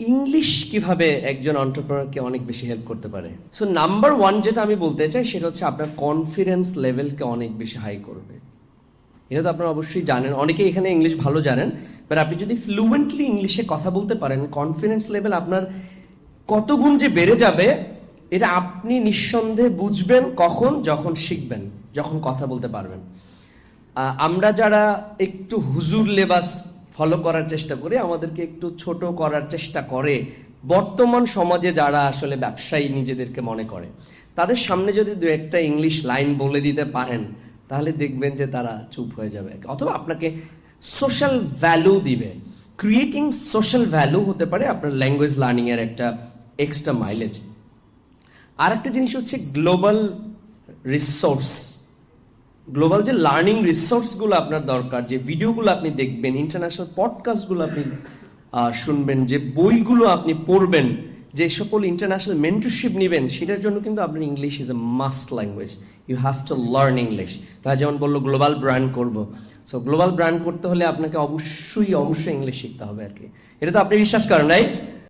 English কিভাবে একজন এন্টারপ্রেনারকে অনেক বেশি হেল্প করতে পারে? সো নাম্বার ওয়ান যেটা আমি বলতে চাই সেটা হচ্ছে আপনার কনফিডেন্স লেভেলকে অনেক বেশি হাই করবে। এটা তো আপনারা অবশ্যই জানেন, অনেকেই এখানে ইংলিশ ভালো জানেন, বাট আপনি যদি ফ্লুয়েন্টলি ইংলিশে কথা বলতে পারেন, কনফিডেন্স লেভেল আপনার কত গুণ যে বেড়ে যাবে এটা আপনি নিঃসন্দেহে বুঝবেন কখন, যখন শিখবেন, যখন কথা বলতে পারবেন। আমরা যারা একটু হুজুর লেবাস ফলো করার চেষ্টা করি, আমাদেরকে একটু ছোট করার চেষ্টা করে বর্তমান সমাজে যারা আসলে ব্যবসায়ী নিজেদেরকে মনে করে, তাদের সামনে যদি দু একটা ইংলিশ লাইন বলে দিতে পারেন তাহলে দেখবেন যে তারা চুপ হয়ে যাবে, অথবা আপনাকে সোশ্যাল ভ্যালু দিবে। ক্রিয়েটিং সোশ্যাল ভ্যালু হতে পারে আপনার ল্যাঙ্গুয়েজ লার্নিং এর একটা এক্সট্রা মাইলেজ। আর একটা জিনিস হচ্ছে গ্লোবাল রিসোর্স, গ্লোবাল যে লার্নিং রিসোর্সগুলো আপনার দরকার, যে ভিডিওগুলো আপনি দেখবেন, ইন্টারন্যাশনাল পডকাস্টগুলো আপনি শুনবেন, যে বইগুলো আপনি পড়বেন, যে সকল ইন্টারন্যাশনাল মেন্টরশিপ নেবেন, সেটার জন্য কিন্তু আপনার English is a must language. You have to learn English. তারা যেমন বললো গ্লোবাল ব্র্যান্ড করব, সো গ্লোবাল ব্র্যান্ড করতে হলে আপনাকে অবশ্যই ইংলিশ শিখতে হবে আর কি। এটা তো আপনি বিশ্বাস করেন, রাইট?